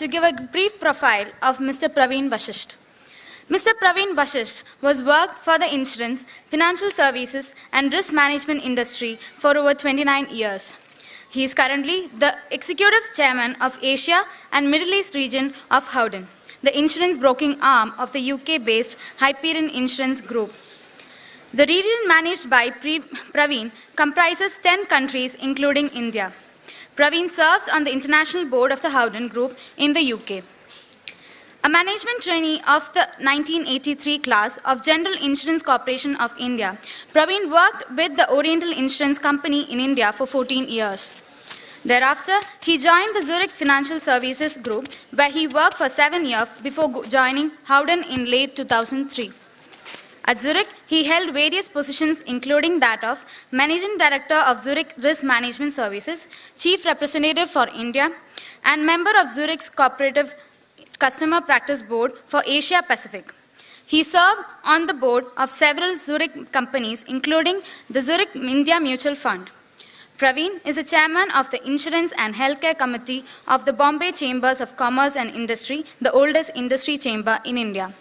to give a brief profile of Mr. Praveen Vashishta. Mr. Praveen Vashishta was worked for the insurance, financial services, and risk management industry for over 29 years. He is currently the Executive Chairman of Asia and Middle East region of Howden, the insurance broking arm of the UK-based Hyperion Insurance Group. The region managed by Praveen comprises 10 countries, including India. Praveen serves on the international board of the Howden Group in the UK. A management trainee of the 1983 class of General Insurance Corporation of India, Praveen worked with the Oriental Insurance Company in India for 14 years. Thereafter, he joined the Zurich Financial Services Group, where he worked for 7 years before joining Howden in late 2003. At Zurich, he held various positions, including that of Managing Director of Zurich Risk Management Services, Chief Representative for India, and member of Zurich's Cooperative Customer Practice Board for Asia Pacific. He served on the board of several Zurich companies, including the Zurich India Mutual Fund. Praveen is a chairman of the Insurance and Healthcare Committee of the Bombay Chambers of Commerce and Industry, the oldest industry chamber in India.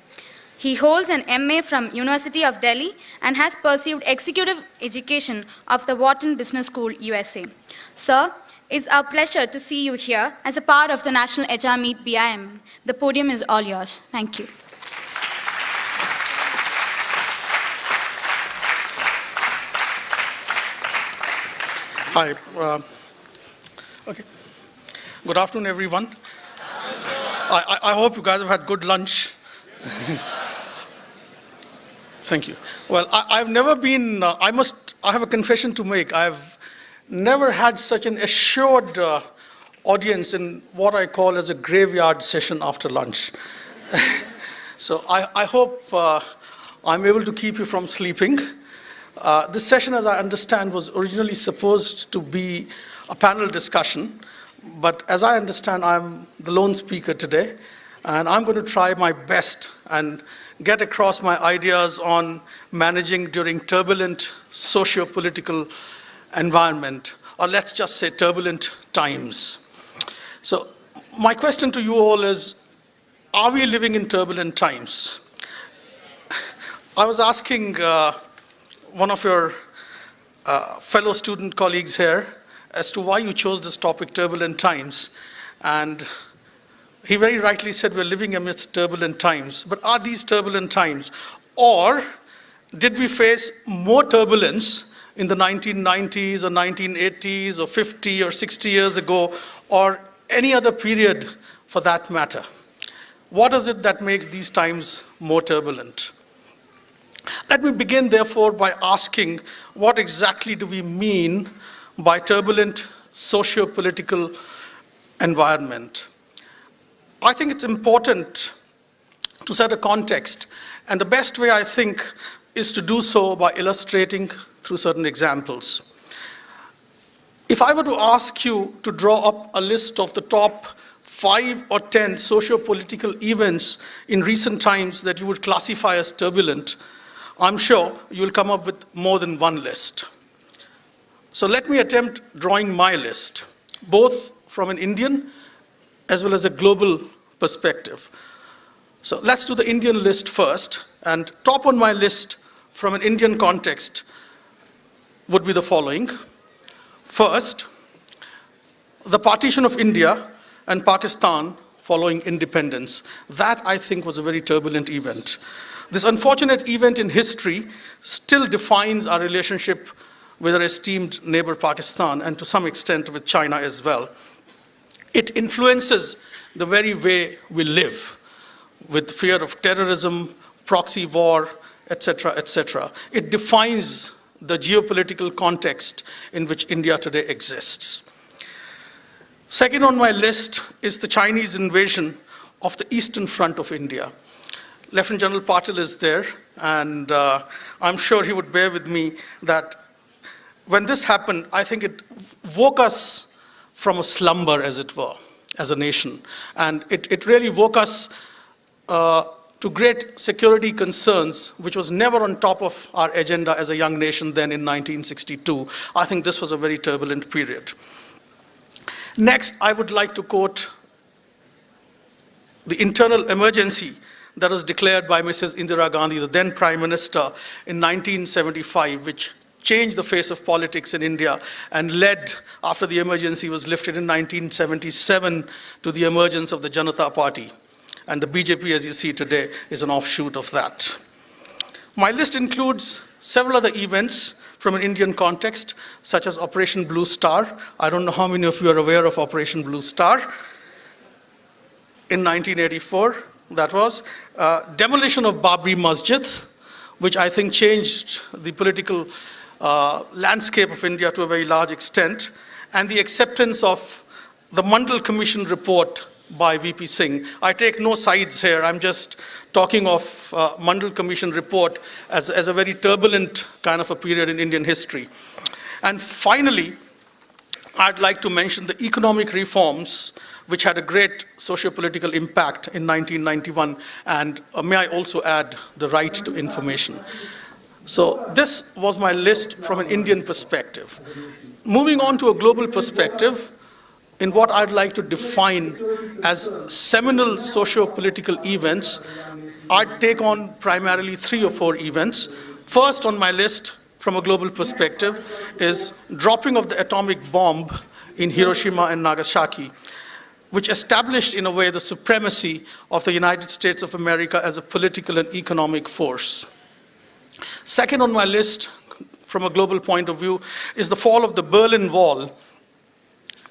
He holds an MA from University of Delhi and has pursued executive education of the Wharton Business School, USA. Sir, it's our pleasure to see you here as a part of the National HR Meet BIMM. The podium is all yours. Thank you. Hi. Okay. Good afternoon, everyone. I hope you guys have had good lunch. Thank you. Well, I've never been, I have a confession to make. I've never had such an assured audience in what I call as a graveyard session after lunch. So I hope I'm able to keep you from sleeping. This session, as I understand, was originally supposed to be a panel discussion, but as I understand, I'm the lone speaker today, and I'm going to try my best and get across my ideas on managing during turbulent socio-political environment, or let's just say turbulent times. So my question to you all is, are we living in turbulent times? I was asking one of your fellow student colleagues here as to why you chose this topic, turbulent times. And he very rightly said we're living amidst turbulent times. But are these turbulent times? Or did we face more turbulence in the 1990s or 1980s or 50 or 60 years ago, or any other period for that matter? What is it that makes these times more turbulent? Let me begin, therefore, by asking what exactly do we mean by turbulent socio-political environment? I think it's important to set a context, and the best way, I think, is to do so by illustrating through certain examples. If I were to ask you to draw up a list of the top 5 or 10 socio-political events in recent times that you would classify as turbulent, I'm sure you'll come up with more than one list. So let me attempt drawing my list, both from an Indian as well as a global perspective. So let's do the Indian list first, and top on my list from an Indian context would be the following. First, the partition of India and Pakistan following independence. That, I think, was a very turbulent event. This unfortunate event in history still defines our relationship with our esteemed neighbor Pakistan, and to some extent with China as well. It influences the very way we live, with fear of terrorism, proxy war, etc., etc. It defines the geopolitical context in which India today exists. Second on my list is the Chinese invasion of the eastern front of India. Lieutenant General Patil is there, and I'm sure he would bear with me that when this happened, I think it woke us from a slumber, as it were, as a nation. And it really woke us to great security concerns, which was never on top of our agenda as a young nation then in 1962. I think this was a very turbulent period. Next, I would like to quote the internal emergency that was declared by Mrs. Indira Gandhi, the then Prime Minister, in 1975, which changed the face of politics in India and led, after the emergency was lifted in 1977, to the emergence of the Janata Party. And the BJP, as you see today, is an offshoot of that. My list includes several other events from an Indian context, such as Operation Blue Star. I don't know how many of you are aware of Operation Blue Star. In 1984, that was demolition of Babri Masjid, which I think changed the political landscape of India to a very large extent, and the acceptance of the Mandal Commission report by VP Singh. I take no sides here. I'm just talking of Mandal Commission report as a very turbulent kind of a period in Indian history. And finally, I'd like to mention the economic reforms which had a great socio-political impact in 1991, and may I also add the right to information. So this was my list from an Indian perspective. Moving on to a global perspective, in what I'd like to define as seminal socio-political events, I'd take on primarily 3 or 4 events. First on my list, from a global perspective, is dropping of the atomic bomb in Hiroshima and Nagasaki, which established, in a way, the supremacy of the United States of America as a political and economic force. Second on my list, from a global point of view, is the fall of the Berlin Wall.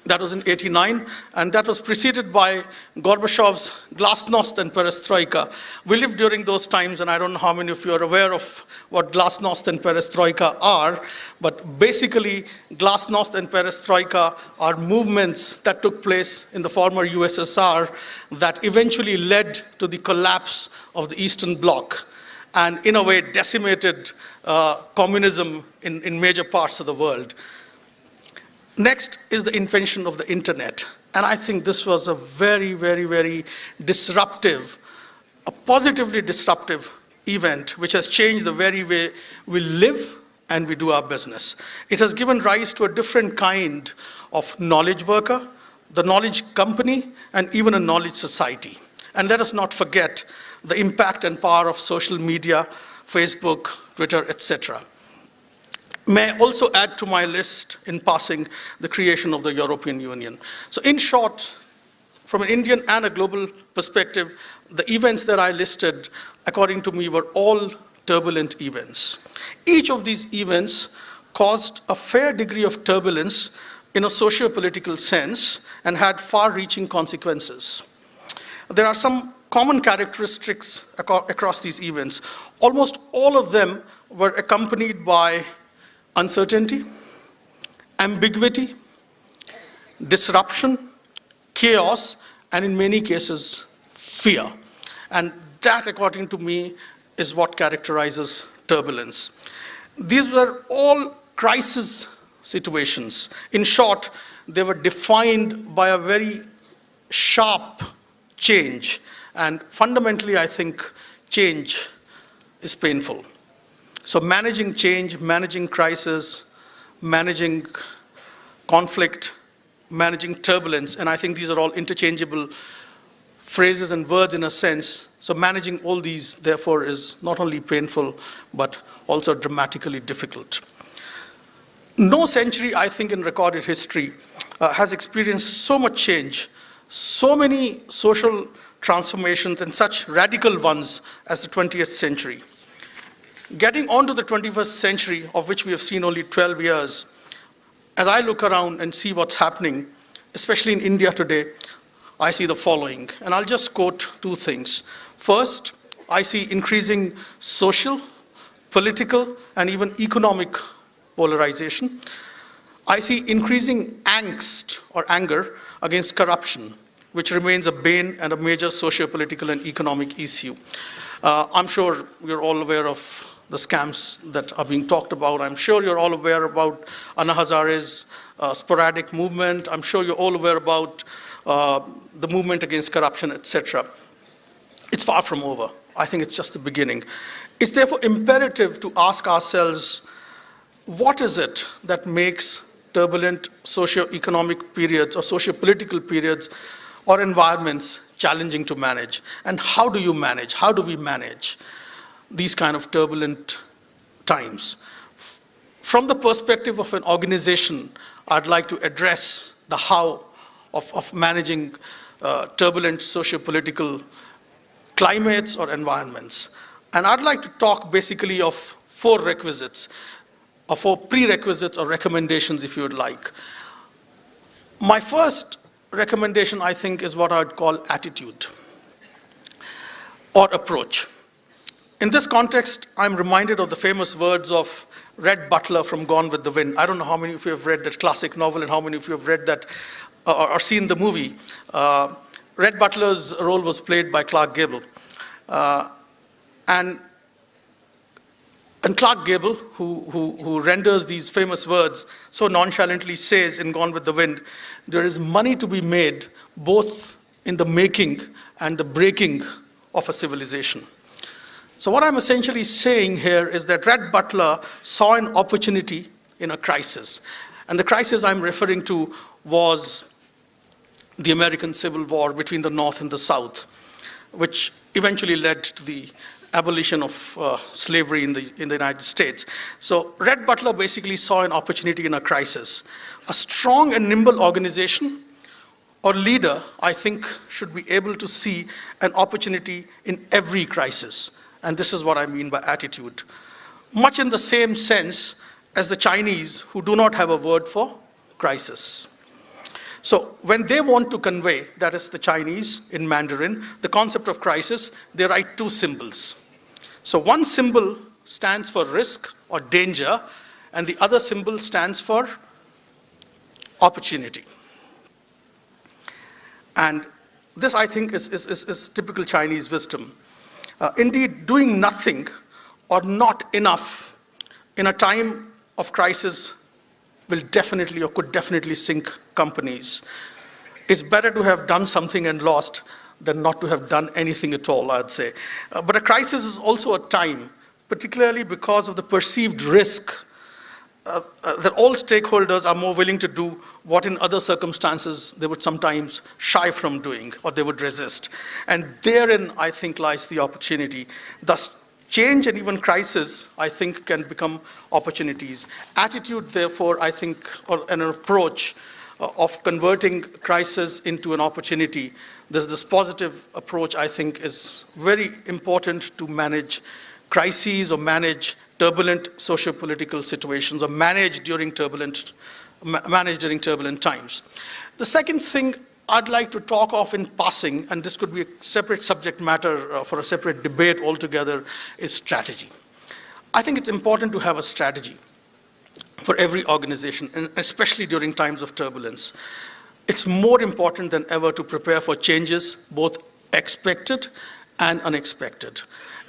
That was in '89, and that was preceded by Gorbachev's glasnost and perestroika. We lived during those times, and I don't know how many of you are aware of what glasnost and perestroika are, but basically, glasnost and perestroika are movements that took place in the former USSR that eventually led to the collapse of the Eastern Bloc, and in a way decimated communism in major parts of the world. Next is the invention of the internet. And I think this was a very, very, very disruptive, a positively disruptive event which has changed the very way we live and we do our business. It has given rise to a different kind of knowledge worker, the knowledge company, and even a knowledge society. And let us not forget the impact and power of social media, Facebook, Twitter, etc. May I also add to my list, in passing, the creation of the European Union. So in short, from an Indian and a global perspective, the events that I listed, according to me, were all turbulent events. Each of these events caused a fair degree of turbulence in a socio-political sense and had far-reaching consequences. There are some common characteristics across these events. Almost all of them were accompanied by uncertainty, ambiguity, disruption, chaos, and in many cases, fear. And that, according to me, is what characterizes turbulence. These were all crisis situations. In short, they were defined by a very sharp change. And fundamentally, I think change is painful. So managing change, managing crisis, managing conflict, managing turbulence, and I think these are all interchangeable phrases and words in a sense. So managing all these, therefore, is not only painful, but also dramatically difficult. No century, I think, in recorded history has experienced so much change, so many social transformations, and such radical ones as the 20th century. Getting onto the 21st century, of which we have seen only 12 years, as I look around and see what's happening, especially in India today, I see the following. And I'll just quote 2 things. First, I see increasing social, political, and even economic polarization. I see increasing angst or anger against corruption, which remains a bane and a major socio-political and economic issue. I'm sure you're all aware of the scams that are being talked about. I'm sure you're all aware about Anna Hazare's sporadic movement. I'm sure you're all aware about the movement against corruption, etc. It's far from over. I think it's just the beginning. It's therefore imperative to ask ourselves, what is it that makes turbulent socio-economic periods or socio-political periods, or environments challenging to manage? And how do you manage? How do we manage these kind of turbulent times? From the perspective of an organization, I'd like to address the how of managing turbulent socio-political climates or environments. And I'd like to talk basically of four requisites, or four prerequisites or recommendations, if you would like. My first recommendation, I think, is what I'd call attitude or approach. In this context, I'm reminded of the famous words of Red Butler from Gone with the Wind. I don't know how many of you have read that classic novel and how many of you have read that or seen the movie. Red Butler's role was played by Clark Gable. And Clark Gable, who renders these famous words so nonchalantly, says in Gone with the Wind, there is money to be made both in the making and the breaking of a civilization. So what I'm essentially saying here is that Red Butler saw an opportunity in a crisis. And the crisis I'm referring to was the American Civil War between the North and the South, which eventually led to the abolition of slavery in the United States. So Red Butler basically saw an opportunity in a crisis. A strong and nimble organization or leader, I think, should be able to see an opportunity in every crisis. And this is what I mean by attitude. Much in the same sense as the Chinese, who do not have a word for crisis. So when they want to convey, that is the Chinese in Mandarin, the concept of crisis, they write two symbols. So one symbol stands for risk or danger, and the other symbol stands for opportunity. And this, I think, is typical Chinese wisdom. Indeed, doing nothing or not enough in a time of crisis will definitely or could definitely sink companies. It's better to have done something and lost than not to have done anything at all, I'd say. But a crisis is also a time, particularly because of the perceived risk that all stakeholders are more willing to do what in other circumstances they would sometimes shy from doing or they would resist. And therein, I think, lies the opportunity. Thus, change and even crisis, I think, can become opportunities. Attitude, therefore, I think, or an approach of converting crisis into an opportunity, this positive approach, I think, is very important to manage crises or manage turbulent socio-political situations or manage during turbulent times. The second thing I'd like to talk of in passing, and this could be a separate subject matter for a separate debate altogether, is strategy. I think it's important to have a strategy for every organization, and especially during times of turbulence. It's more important than ever to prepare for changes, both expected and unexpected.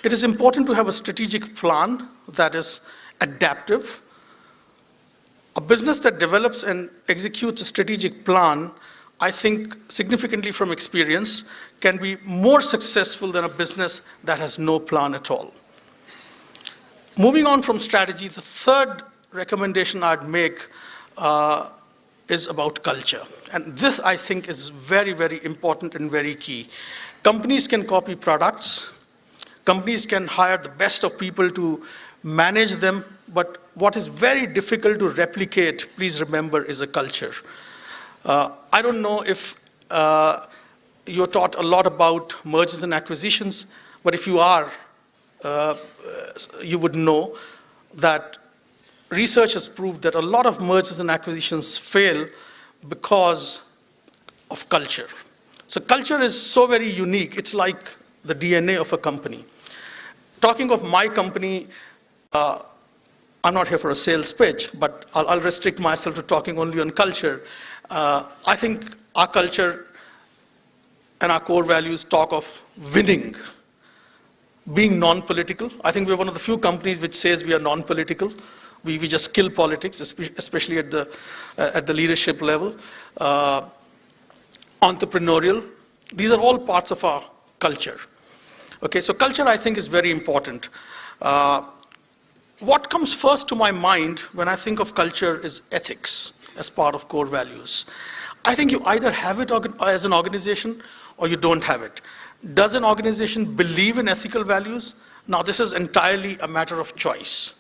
It is important to have a strategic plan that is adaptive. A business that develops and executes a strategic plan, I think, significantly from experience, can be more successful than a business that has no plan at all. Moving on from strategy, the third recommendation I'd make is about culture. And this, I think, is very, very important and very key. Companies can copy products. Companies can hire the best of people to manage them. But what is very difficult to replicate, please remember, is a culture. I don't know if you're taught a lot about mergers and acquisitions, but if you are, you would know that research has proved that a lot of mergers and acquisitions fail because of culture. So culture is so very unique. It's like the DNA of a company. Talking of my company, I'm not here for a sales pitch, but I'll restrict myself to talking only on culture. I think our culture and our core values talk of winning, being non-political. I think we're one of the few companies which says we are non-political. We just kill politics, especially at the leadership level. Entrepreneurial. These are all parts of our culture. Okay, so culture, I think, is very important. What comes first to my mind when I think of culture is ethics as part of core values. I think you either have it as an organization or you don't have it. Does an organization believe in ethical values? Now, this is entirely a matter of choice.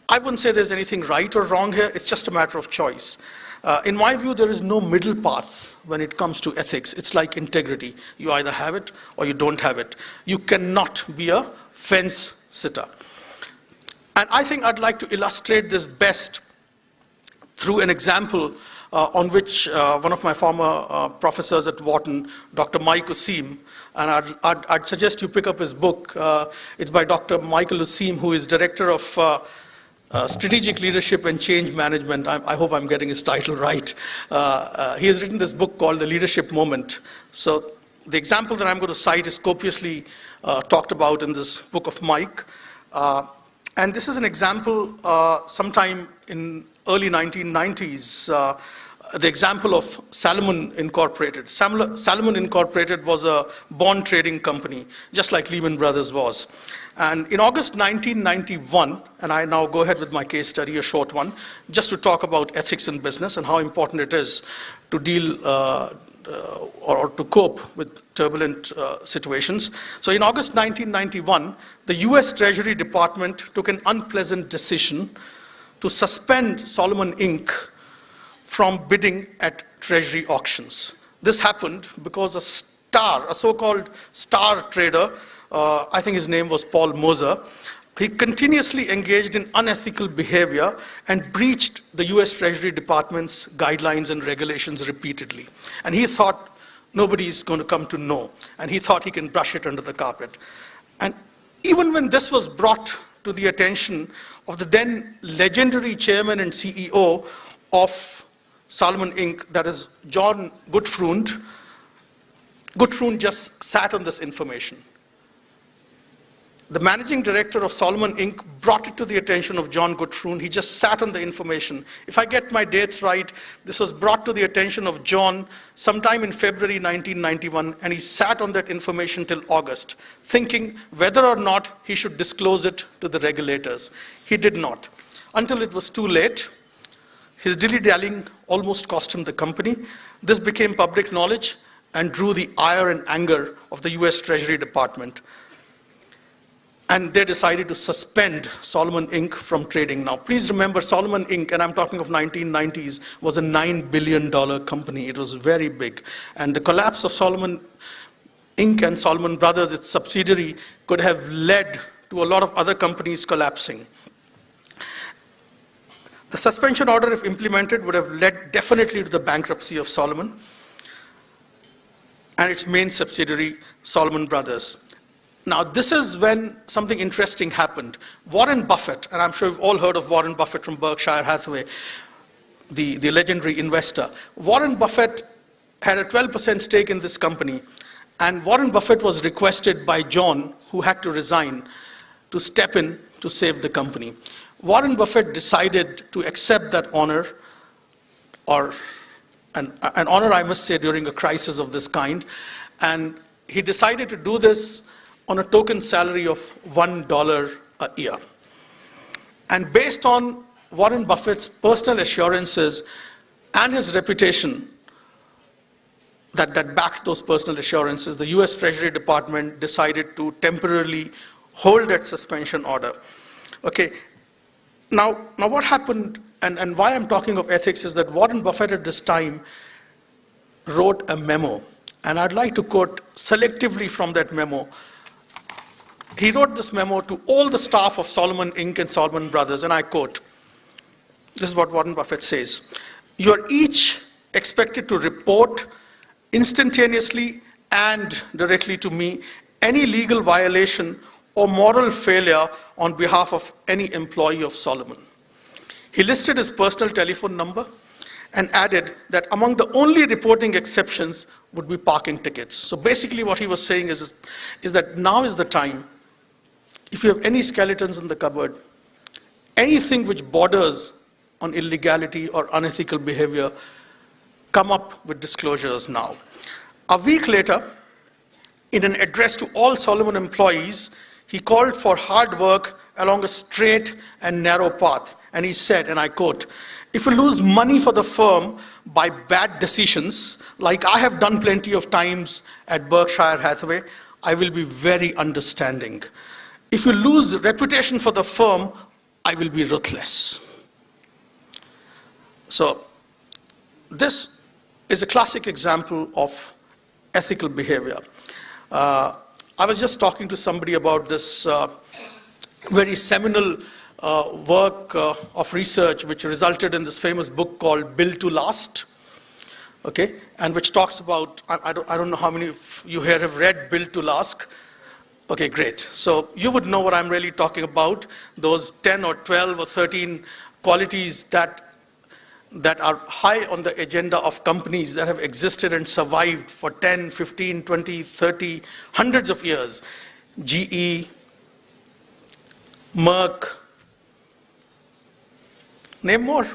I wouldn't say there's anything right or wrong here, it's just a matter of choice. In my view, there is no middle path when it comes to ethics. It's like integrity. You either have it or you don't have it. You cannot be a fence sitter. And I think I'd like to illustrate this best through an example on which one of my former professors at Wharton, Dr. Mike Useem, and I'd suggest you pick up his book. It's by Dr. Michael Useem, who is director of Strategic Leadership and Change Management. I hope I'm getting his title right. He has written this book called The Leadership Moment. So the example that I'm going to cite is copiously talked about in this book of Mike. And this is an example sometime in early 1990s, the example of Salomon Incorporated. Salomon Incorporated was a bond trading company, just like Lehman Brothers was. And in August 1991, and I now go ahead with my case study, a short one, just to talk about ethics in business and how important it is to deal or to cope with turbulent situations. So in August 1991, the US Treasury Department took an unpleasant decision to suspend Salomon Inc. from bidding at Treasury auctions. This happened because a so-called star trader, I think his name was Paul Moser, he continuously engaged in unethical behavior and breached the US Treasury Department's guidelines and regulations repeatedly. And he thought nobody is going to come to know, and he thought he can brush it under the carpet. And even when this was brought to the attention of the then legendary chairman and CEO of Salomon Inc., that is John Gutfreund, Gutfreund just sat on this information. The managing director of Salomon Inc. brought it to the attention of John Gutfreund. He just sat on the information. If I get my dates right, this was brought to the attention of John sometime in February 1991, and he sat on that information till August, thinking whether or not he should disclose it to the regulators. He did not, until it was too late. His dilly-dallying almost cost him the company. This became public knowledge and drew the ire and anger of the US Treasury Department. And they decided to suspend Salomon Inc. from trading. Now, please remember, Salomon Inc., and I'm talking of 1990s, was a $9 billion company. It was very big. And the collapse of Salomon Inc. and Salomon Brothers, its subsidiary, could have led to a lot of other companies collapsing. The suspension order, if implemented, would have led definitely to the bankruptcy of Salomon and its main subsidiary, Salomon Brothers. Now, this is when something interesting happened. Warren Buffett, and I'm sure you've all heard of Warren Buffett from Berkshire Hathaway, the legendary investor. Warren Buffett had a 12% stake in this company, and Warren Buffett was requested by John, who had to resign, to step in to save the company. Warren Buffett decided to accept that honor, or an honor, I must say, during a crisis of this kind, and he decided to do this on a token salary of $1 a year. And based on Warren Buffett's personal assurances and his reputation that backed those personal assurances, the US Treasury Department decided to temporarily hold that suspension order. Okay, now what happened, and why I'm talking of ethics, is that Warren Buffett at this time wrote a memo, and I'd like to quote selectively from that memo. He wrote this memo to all the staff of Salomon Inc. and Salomon Brothers, and I quote, this is what Warren Buffett says: "You are each expected to report instantaneously and directly to me any legal violation or moral failure on behalf of any employee of Salomon." He listed his personal telephone number and added that among the only reporting exceptions would be parking tickets. So basically what he was saying is that now is the time. If you have any skeletons in the cupboard, anything which borders on illegality or unethical behavior, come up with disclosures now. A week later, in an address to all Salomon employees, he called for hard work along a straight and narrow path. And he said, and I quote, "If you lose money for the firm by bad decisions, like I have done plenty of times at Berkshire Hathaway, I will be very understanding. If you lose reputation for the firm, I will be ruthless." So this is a classic example of ethical behavior. I was just talking to somebody about this very seminal work of research which resulted in this famous book called Built to Last, okay, and which talks about, I don't know how many of you here have read Built to Last. Okay, great. So you would know what I'm really talking about, those 10 or 12 or 13 qualities that are high on the agenda of companies that have existed and survived for 10, 15, 20, 30, hundreds of years. GE, Merck, name more.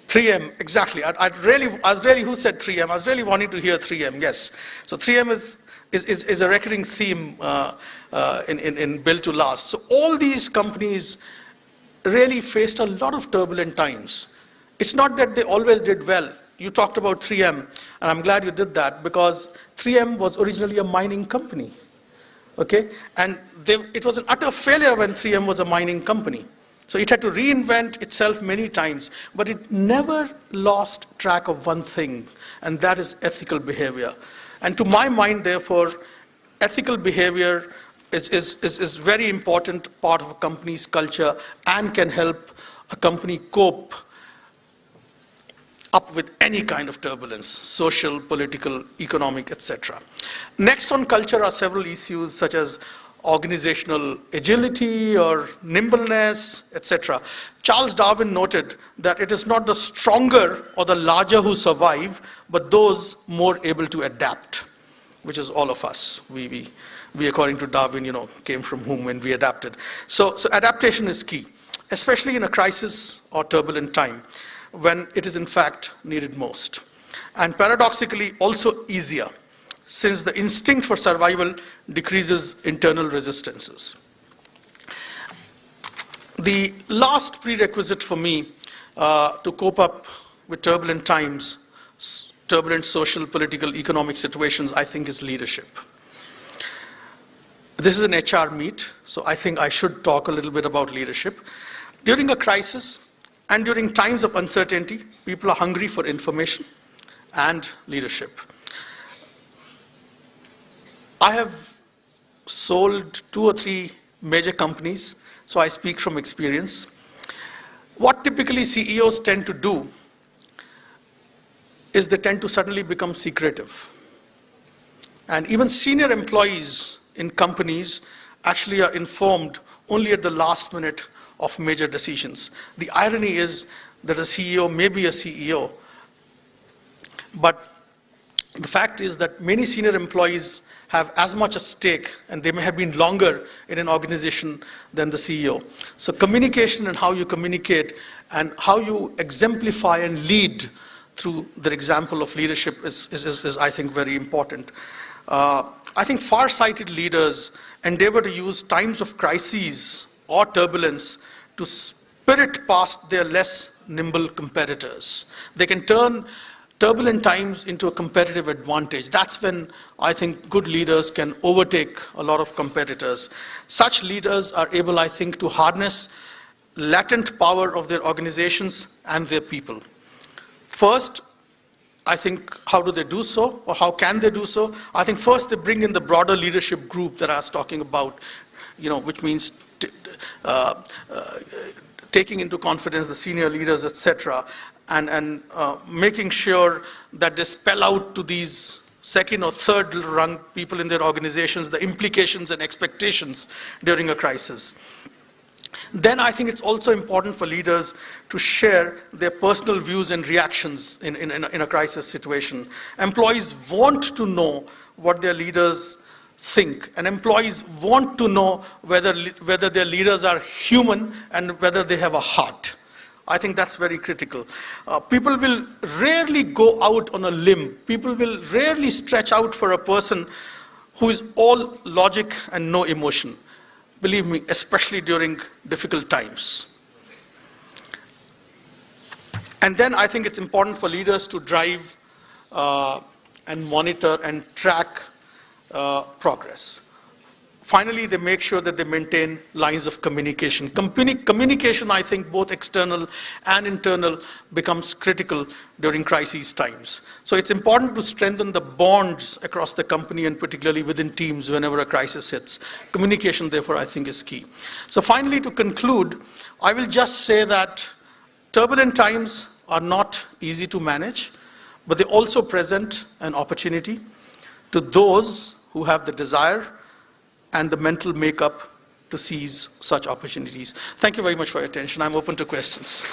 3M, exactly. I was really, who said 3M? I was really wanting to hear 3M, yes. So 3M is a recurring theme in Built to Last. So all these companies really faced a lot of turbulent times. It's not that they always did well. You talked about 3M, and I'm glad you did that, because 3M was originally a mining company, okay? And it was an utter failure when 3M was a mining company. So it had to reinvent itself many times, but it never lost track of one thing, and that is ethical behavior. And to my mind, therefore, ethical behavior is very important part of a company's culture and can help a company cope up with any kind of turbulence, social, political, economic, etc. Next on culture are several issues such as organizational agility or nimbleness, etc. Charles Darwin noted that it is not the stronger or the larger who survive, but those more able to adapt, which is all of us. We according to Darwin, came from whom when we adapted. So adaptation is key, especially in a crisis or turbulent time when it is in fact needed most. And paradoxically also easier, since the instinct for survival decreases internal resistances. The last prerequisite for me to cope up with turbulent times, turbulent social, political, economic situations, I think is leadership. This is an HR meet, so I think I should talk a little bit about leadership. During a crisis and during times of uncertainty, people are hungry for information and leadership. I have sold 2 or 3 major companies, so I speak from experience. What typically CEOs tend to do is they tend to suddenly become secretive. And even senior employees in companies actually are informed only at the last minute of major decisions. The irony is that a CEO may be a CEO, but the fact is that many senior employees have as much a stake, and they may have been longer in an organization than the CEO. So communication and how you communicate and how you exemplify and lead through the example of leadership is I think, very important. I think far-sighted leaders endeavor to use times of crises or turbulence to spirit past their less nimble competitors. They can turn turbulent times into a competitive advantage. That's when I think good leaders can overtake a lot of competitors. Such leaders are able, I think, to harness latent power of their organizations and their people. First, I think, how do they do so, or how can they do so? I think first they bring in the broader leadership group that I was talking about, which means taking into confidence the senior leaders, etc., and making sure that they spell out to these second or third rung people in their organizations the implications and expectations during a crisis. Then I think it's also important for leaders to share their personal views and reactions in a crisis situation. Employees want to know what their leaders think, and employees want to know whether their leaders are human and whether they have a heart. I think that's very critical. People will rarely go out on a limb. People will rarely stretch out for a person who is all logic and no emotion. believe me, especially during difficult times. And then I think it's important for leaders to drive and monitor and track progress. Finally, they make sure that they maintain lines of communication. Communication, I think, both external and internal, becomes critical during crisis times. So it's important to strengthen the bonds across the company and particularly within teams whenever a crisis hits. Communication, therefore, I think is key. So finally, to conclude, I will just say that turbulent times are not easy to manage, but they also present an opportunity to those who have the desire and the mental makeup to seize such opportunities. Thank you very much for your attention. I'm open to questions.